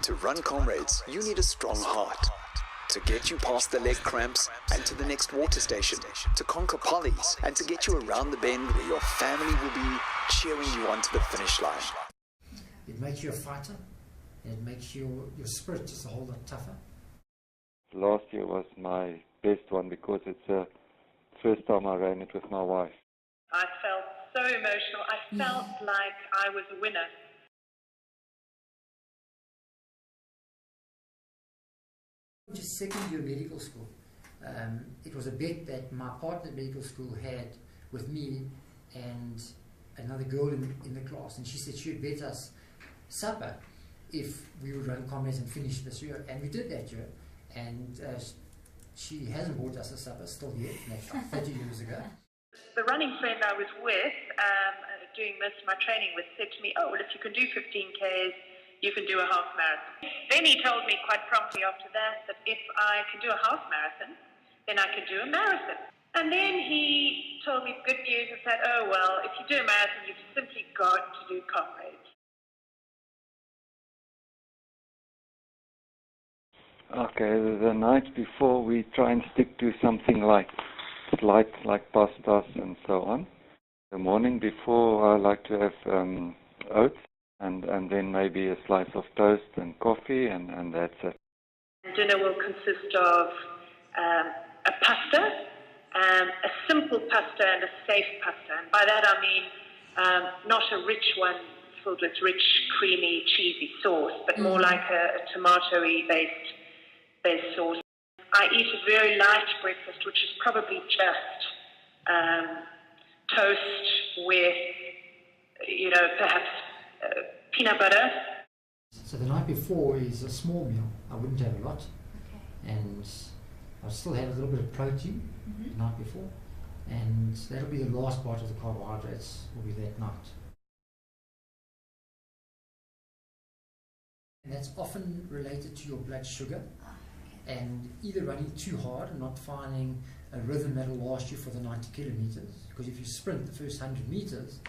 To run Comrades, you need a strong heart. To get you past the leg cramps and to the next water station. To conquer pollies and to get you around the bend where your family will be cheering you on to the finish line. It makes you a fighter, and it makes your spirit just a whole lot tougher. Last year was my best one because it's the first time I ran it with my wife. I felt so emotional. I felt like I was a winner. Just second year medical school, it was a bet that my partner at medical school had with me and another girl in the class, and she said she would bet us supper if we would run Comrades and finish this year, and we did that year, and she hasn't bought us a supper still yet, 30 years ago. The running friend I was with, doing most of my training with, said to me, oh, well, if you can do 15 Ks, you can do a half marathon. Then he told me quite promptly after that if I can do a half marathon, then I can do a marathon. And then he told me good news and said, oh, well, if you do a marathon, you've simply got to do Comrades. Okay, the night before we try and stick to something like light, like pastas and so on. The morning before I like to have oats. And then maybe a slice of toast and coffee, and that's it. Dinner will consist of a pasta, a simple pasta and a safe pasta. And by that I mean not a rich one filled with rich, creamy, cheesy sauce, but more like a tomato-y based sauce. I eat a very light breakfast, which is probably just toast with, perhaps peanut butter. So the night before is a small meal. I wouldn't have a lot. Okay. And I'll still have a little bit of protein the night before. And that'll be the last part of the carbohydrates, will be that night. And that's often related to your blood sugar. And either running too hard and not finding a rhythm that'll last you for the 90 kilometers. Because if you sprint the first 100 meters,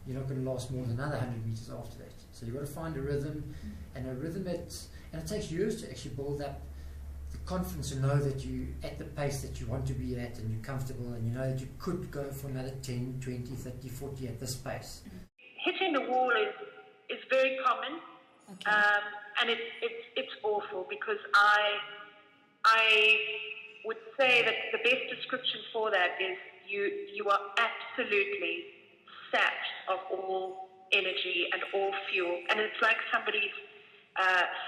you're not going to last more than another 100 meters after that. So you've got to find a rhythm, and it takes years to actually build up the confidence to know that you're at the pace that you want to be at, and you're comfortable, and you know that you could go for another 10, 20, 30, 40 at this pace. Hitting the wall is very common, and it's awful, because I would say that the best description for that is you are absolutely sapped of all energy and all fuel, and it's like somebody's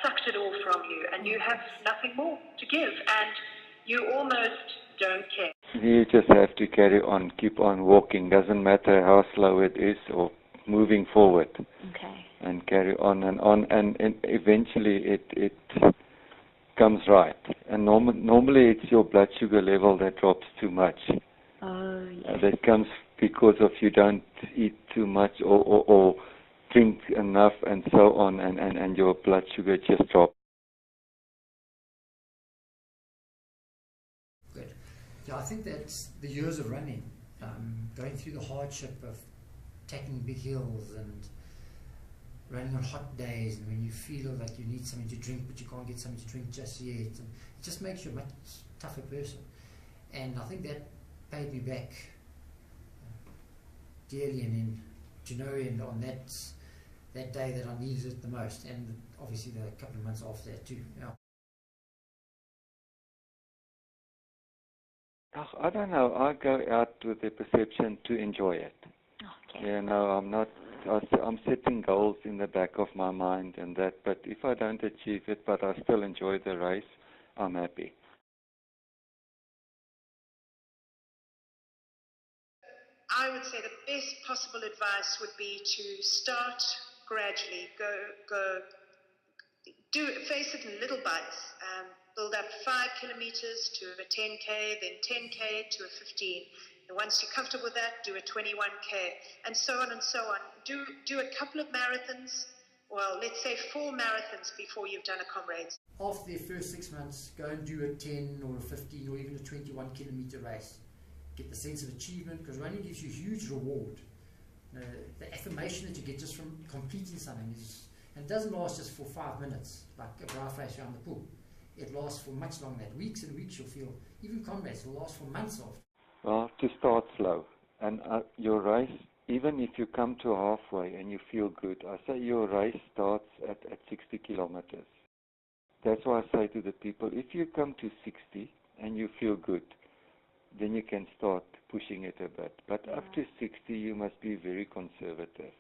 sucked it all from you, and you have nothing more to give, and you almost don't care. You just have to carry on, keep on walking, doesn't matter how slow it is, or moving forward. Okay. And carry on, and eventually it comes right. And normally it's your blood sugar level that drops too much. Oh, yes. That comes because of you don't eat too much or drink enough and so on, and your blood sugar just drops. Good. Yeah, I think that's the years of running, going through the hardship of tackling big hills and running on hot days, and when you feel like you need something to drink but you can't get something to drink just yet, and it just makes you a much tougher person. And I think that paid me back dearly, and then to know, and on that day that I needed it the most, and obviously the couple of months after that too. Yeah. I don't know. I go out with the perception to enjoy it. Okay. I'm setting goals in the back of my mind and that, but if I don't achieve it, but I still enjoy the race, I'm happy. I would say the best possible advice would be to start gradually. Face it in little bites. Build up 5 kilometers to a 10K, then 10K to a 15. And once you're comfortable with that, do a 21K, and so on and so on. Do a couple of marathons, well, let's say 4 marathons before you've done a Comrades. After the first 6 months, go and do a 10 or a 15 or even a 21 kilometer race. Get the sense of achievement, because running gives you huge reward. The affirmation that you get just from completing something is, And it doesn't last just for 5 minutes, like a dry flash around the pool. It lasts for much longer than that. Weeks and weeks you'll feel, even Comrades will last for months after. Well, to start slow. And your race, even if you come to halfway and you feel good, I say your race starts at 60 kilometers. That's why I say to the people, if you come to 60 and you feel good, then you can start pushing it a bit. But up to 60, you must be very conservative.